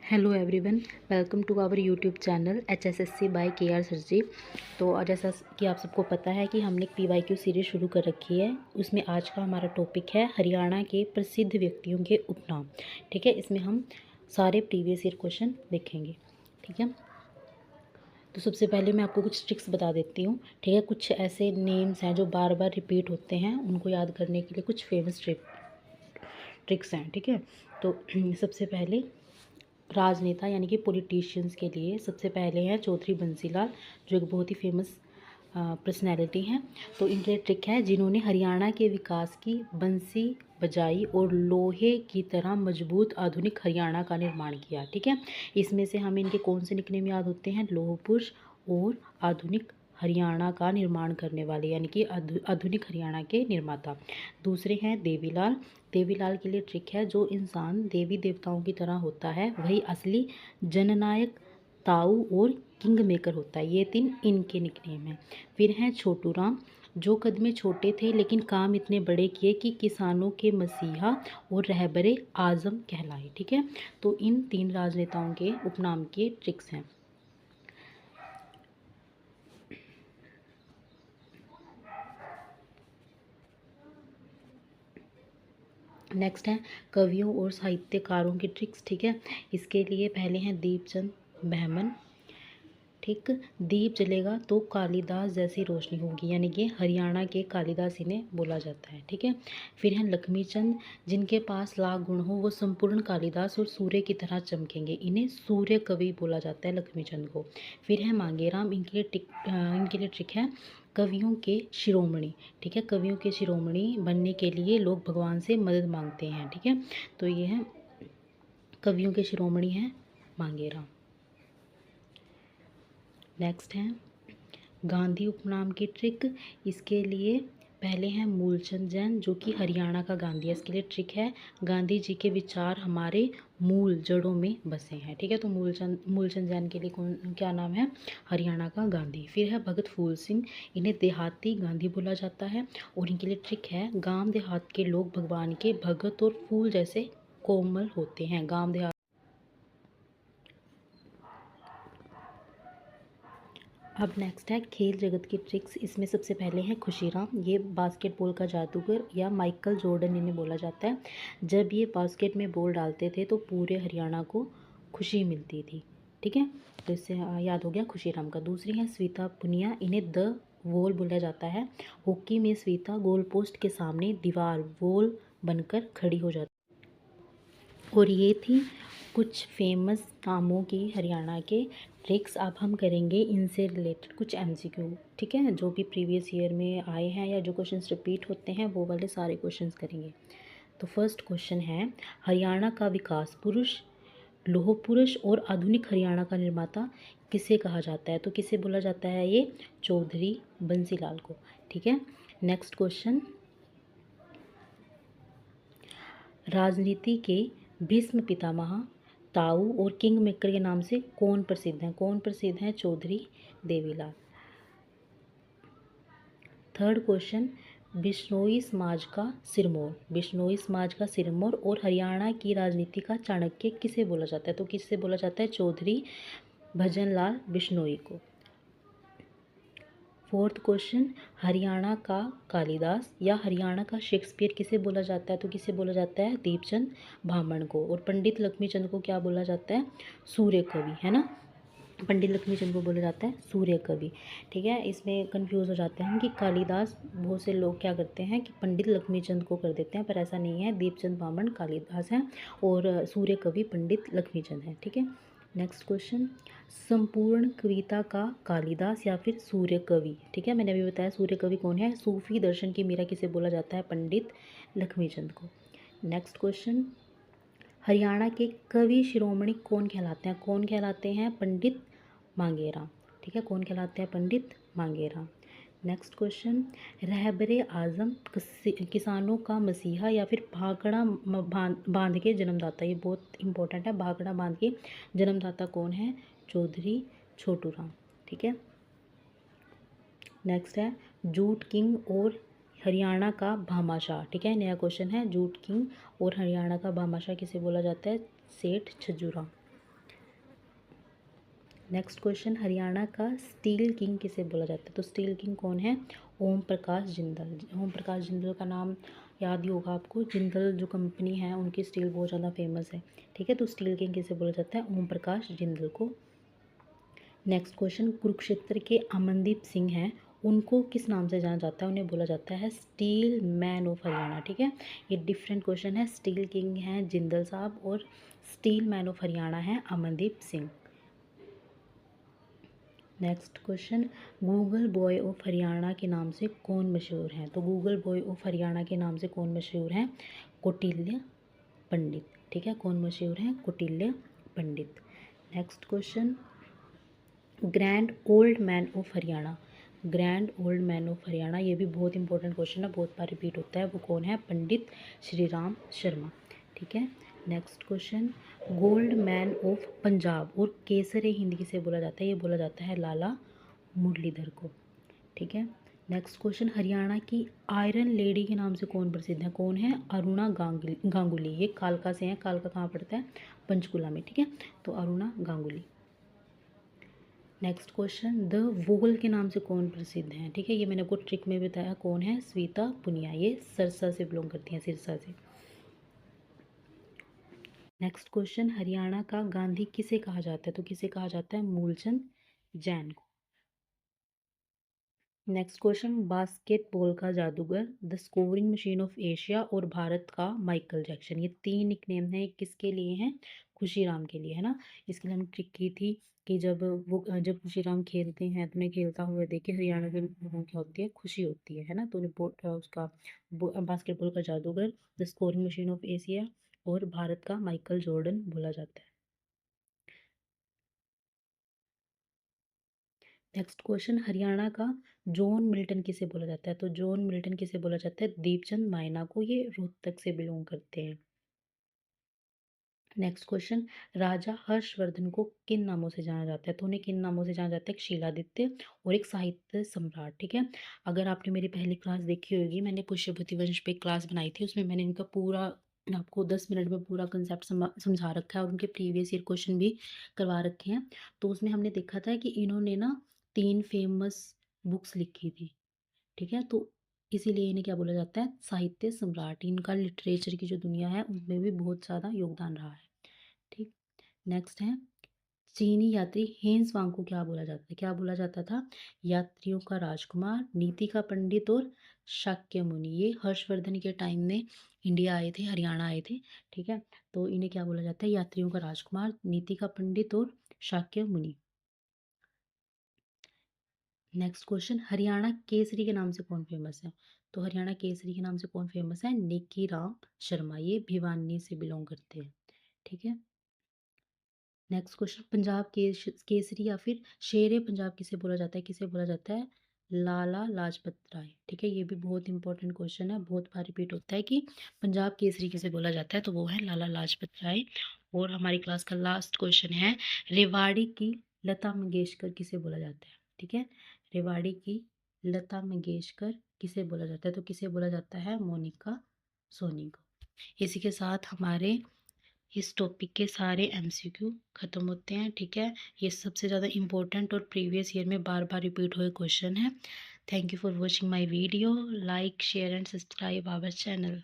Hello everyone, welcome to our YouTube channel HSSC by KR sir ji. तो जैसा कि आप सबको पता है कि हमने एक PYQ सीरीज़ शुरू कर रखी है। उसमें आज का हमारा टॉपिक है हरियाणा के प्रसिद्ध व्यक्तियों के उपनाम। ठीक है, इसमें हम सारे प्रीवियस ईयर क्वेश्चन देखेंगे। ठीक है, तो सबसे पहले मैं आपको कुछ ट्रिक्स बता देती हूँ। ठीक है, कुछ ऐसे नेम्स हैं जो बार बार रिपीट होते हैं, उनको याद करने के लिए कुछ फेमस ट्रिक्स हैं। ठीक है, तो सबसे पहले राजनेता यानी कि पॉलिटिशियंस के लिए सबसे पहले हैं चौधरी बंसीलाल, जो एक बहुत ही फेमस पर्सनैलिटी हैं। तो इनके ट्रिक है, जिन्होंने हरियाणा के विकास की बंसी बजाई और लोहे की तरह मजबूत आधुनिक हरियाणा का निर्माण किया। ठीक है, इसमें से हमें इनके कौन से निकनेम याद होते हैं? लौह पुरुष और आधुनिक हरियाणा का निर्माण करने वाले, यानी कि आधुनिक हरियाणा के निर्माता। दूसरे हैं देवीलाल। देवीलाल के लिए ट्रिक है, जो इंसान देवी देवताओं की तरह होता है वही असली जननायक, ताऊ और किंग मेकर होता है। ये तीन इनके निकनेम हैं। फिर हैं छोटू राम, जो कद में छोटे थे लेकिन काम इतने बड़े किए कि किसानों के मसीहा और रहबरे आजम कहलाए। ठीक है, तो इन तीन राजनेताओं के उपनाम के ट्रिक्स हैं। नेक्स्ट है कवियों और साहित्यकारों की ट्रिक्स। ठीक है, इसके लिए पहले हैं दीपचंद बहमन। ठीक, दीप जलेगा तो कालिदास जैसी रोशनी होगी, यानी कि हरियाणा के कालिदास इन्हें बोला जाता है। ठीक है, फिर हैं लक्ष्मीचंद, जिनके पास लाख गुण हो वो संपूर्ण कालिदास और सूर्य की तरह चमकेंगे, इन्हें सूर्य कवि बोला जाता है लक्ष्मीचंद को। फिर है मांगेराम, इनके लिए ट्रिक है कवियों के शिरोमणि। ठीक है, कवियों के शिरोमणि बनने के लिए लोग भगवान से मदद मांगते हैं। ठीक है, तो ये है कवियों के शिरोमणि हैं मांगेराम। नेक्स्ट है गांधी उपनाम की ट्रिक। इसके लिए पहले हैं मूलचंद जैन, जो कि हरियाणा का गांधी है। इसके लिए ट्रिक है गांधी जी के विचार हमारे मूल जड़ों में बसे हैं। ठीक है, तो मूलचंद जैन के लिए क्या नाम है? हरियाणा का गांधी। फिर है भगत फूल सिंह, इन्हें देहाती गांधी बोला जाता है। और इनके लिए ट्रिक है गांव देहात के लोग भगवान के भगत और फूल जैसे कोमल होते हैं। गांव देहात। अब नेक्स्ट है खेल जगत की ट्रिक्स। इसमें सबसे पहले है खुशीराम, ये बास्केटबॉल का जादूगर या माइकल जॉर्डन इन्हें बोला जाता है। जब ये बास्केट में बॉल डालते थे तो पूरे हरियाणा को खुशी मिलती थी। ठीक है, तो इससे याद हो गया खुशीराम का। दूसरी है स्वीता पुनिया, इन्हें द वॉल बोला जाता है। हॉकी में स्वीता गोल पोस्ट के सामने दीवार वॉल बनकर खड़ी हो जाती। और ये थी कुछ फेमस नामों की हरियाणा के ट्रिक्स। अब हम करेंगे इनसे रिलेटेड कुछ MCQ। ठीक है, जो भी प्रीवियस ईयर में आए हैं या जो क्वेश्चंस रिपीट होते हैं वो वाले सारे क्वेश्चंस करेंगे। तो फर्स्ट क्वेश्चन है, हरियाणा का विकास पुरुष, लौह पुरुष और आधुनिक हरियाणा का निर्माता किसे कहा जाता है? तो किसे बोला जाता है? ये चौधरी बंसीलाल को। ठीक है, नेक्स्ट क्वेश्चन, राजनीति के भीष्म पितामह, ताऊ और किंग मेकर के नाम से कौन प्रसिद्ध हैं? कौन प्रसिद्ध हैं? चौधरी देवीलाल। थर्ड क्वेश्चन, बिश्नोई समाज का सिरमौर, बिश्नोई समाज का सिरमौर और हरियाणा की राजनीति का चाणक्य किसे बोला जाता है? तो किससे बोला जाता है? चौधरी भजनलाल बिश्नोई को। फोर्थ क्वेश्चन, हरियाणा का कालिदास या हरियाणा का शेक्सपियर किसे बोला जाता है? तो किसे बोला जाता है? दीपचंद ब्राह्मण को। और पंडित लक्ष्मीचंद को क्या बोला जाता है? सूर्य कवि, है ना। पंडित लक्ष्मीचंद को बोला जाता है सूर्य कवि। ठीक है, इसमें कंफ्यूज हो जाते हैं कि कालिदास, बहुत से लोग क्या करते हैं कि पंडित लक्ष्मीचंद को कर देते हैं, पर ऐसा नहीं है। दीपचंद ब्राह्मण कालिदास हैं और सूर्य कवि पंडित लक्ष्मीचंद हैं। ठीक है, नेक्स्ट क्वेश्चन, संपूर्ण कविता का कालिदास या फिर सूर्य कवि। ठीक है, मैंने अभी बताया सूर्य कवि कौन है। सूफी दर्शन की मीरा किसे बोला जाता है? पंडित लक्ष्मीचंद को। नेक्स्ट क्वेश्चन, हरियाणा के कवि शिरोमणि कौन कहलाते हैं? कौन कहलाते हैं? पंडित मांगेराम। ठीक है, कौन कहलाते हैं? पंडित मांगेराम। नेक्स्ट क्वेश्चन, रहबरे आजम किसानों का मसीहा या फिर भाखड़ा बांध के जन्मदाता, ये बहुत इंपॉर्टेंट है। भाखड़ा बांध के जन्मदाता कौन है? चौधरी छोटू राम। ठीक है, नेक्स्ट है जूट किंग और हरियाणा का भामाशाह। ठीक है, नया क्वेश्चन है, जूट किंग और हरियाणा का भामाशाह किसे बोला जाता है? सेठ छज्जूराम। नेक्स्ट क्वेश्चन, हरियाणा का स्टील किंग किसे बोला जाता है? तो स्टील किंग कौन है? ओम प्रकाश जिंदल। ओम प्रकाश जिंदल का नाम याद ही होगा आपको, जिंदल जो कंपनी है उनकी स्टील बहुत ज़्यादा फेमस है। ठीक है, तो स्टील किंग किसे बोला जाता है? ओम प्रकाश जिंदल को। नेक्स्ट क्वेश्चन, कुरुक्षेत्र के अमनदीप सिंह हैं, उनको किस नाम से जाना जाता है? उन्हें बोला जाता है स्टील मैन ऑफ हरियाणा। ठीक है, ये डिफरेंट क्वेश्चन है। स्टील किंग हैं जिंदल साहब और स्टील मैन ऑफ हरियाणा है Amandeep Singh. Next question, Google boy of Haryana के नाम से कौन मशहूर है? तो गूगल बॉय ऑफ हरियाणा के नाम से कौन मशहूर है? कौटिल्य पंडित। ठीक है, कौन मशहूर है? Kautilya Pandit. Next question, grand old man of Haryana. Grand old man of Haryana, ये भी बहुत इंपॉर्टेंट क्वेश्चन है, बहुत बार रिपीट होता है। वो कौन है? पंडित श्री राम शर्मा। ठीक है, next question, gold man of Punjab और केसर हिंद किसे बोला जाता है? ये बोला जाता है लाला मुरलीधर को। ठीक है, नेक्स्ट क्वेश्चन, हरियाणा की आयरन लेडी के नाम से कौन प्रसिद्ध है? कौन है? अरुणा गांगुली। ये कालका से है। कालका कहाँ पड़ता है? पंचकुला में। ठीक है, तो Aruna Ganguly. Next question, the वोगल के नाम से कौन प्रसिद्ध है? ठीक है, ये मैंने आपको ट्रिक में बताया कौन है? श्वेता पुनिया। ये सिरसा से बिलोंग करती हैं, सिरसा से। नेक्स्ट क्वेश्चन, हरियाणा का गांधी किसे कहा जाता है? तो किसे कहा जाता है? मूलचंद जैन को। नेक्स्ट क्वेश्चन, बास्केटबॉल का जादूगर, the scoring machine of Asia और भारत का माइकल जैक्सन, ये तीन निकनेम हैं, किसके लिए हैं? खुशीराम के लिए, है ना। इसके लिए हमने ट्रिक की थी कि जब खुशीराम खेलते हैं तो उन्हें खेलता हुआ देख के हरियाणा के लोगों को क्या होती है? खुशी होती है ना। तो उन्हें उसका बास्केटबॉल का जादूगर, the scoring machine of Asia और भारत का माइकल जॉर्डन बोला जाता है। नेक्स्ट क्वेश्चन, हरियाणा का जॉन मिल्टन किसे बोला जाता है? तो जॉन मिल्टन किसे बोला जाता है? दीपचंद मायना को। ये रोहतक से बिलोंग करते हैं। नेक्स्ट क्वेश्चन, राजा हर्षवर्धन को किन नामों से जाना जाता है? तो उन्हें किन नामों से जाना जाता है? एक शीलादित्य और एक साहित्य सम्राट। ठीक है, अगर आपने मेरी पहली क्लास देखी होगी, मैंने पुष्यभूति वंश पे क्लास बनाई थी, उसमें मैंने इनका पूरा आपको 10 मिनट में पूरा कंसेप्ट समझा रखा है और उनके प्रीवियस ईयर क्वेश्चन भी करवा रखे हैं। तो उसमें हमने देखा था कि इन्होंने ना 3 फेमस बुक्स लिखी थी। ठीक है, तो इसीलिए इन्हें क्या बोला जाता है? साहित्य सम्राट। इनका लिटरेचर की जो दुनिया है उसमें भी बहुत ज़्यादा योगदान रहा है। ठीक, नेक्स्ट है, चीनी यात्री हेन्स वांग को क्या बोला जाता है? क्या बोला जाता था? यात्रियों का राजकुमार, नीति का पंडित और शाक्य मुनि। ये हर्षवर्धन के टाइम में इंडिया आए थे, हरियाणा आए थे। ठीक है, तो इन्हें क्या बोला जाता है? यात्रियों का राजकुमार, नीति का पंडित और शाक्य मुनि। नेक्स्ट क्वेश्चन, हरियाणा केसरी के नाम से कौन फेमस है? तो हरियाणा केसरी के नाम से कौन फेमस है? निकी राम शर्मा। ये भिवानी से बिलोंग करते हैं। ठीक है, नेक्स्ट क्वेश्चन, पंजाब केसरी या फिर शेरे पंजाब किसे बोला जाता है? किसे बोला जाता है? लाला लाजपत राय। ठीक है, ये भी बहुत इंपॉर्टेंट क्वेश्चन है, बहुत बार रिपीट होता है कि पंजाब केसरी किसे बोला जाता है? तो वो है लाला लाजपत राय। और हमारी क्लास का लास्ट क्वेश्चन है, रेवाड़ी की लता मंगेशकर किसे बोला जाता है? ठीक है, रेवाड़ी की लता मंगेशकर किसे बोला जाता है? तो किसे बोला जाता है? मोनिका सोनी को। इसी के साथ हमारे इस टॉपिक के सारे एमसीक्यू ख़त्म होते हैं। ठीक है, ये सबसे ज़्यादा इम्पोर्टेंट और प्रीवियस ईयर में बार बार रिपीट हुए क्वेश्चन है। Thank you for watching my video. Like share and subscribe our channel.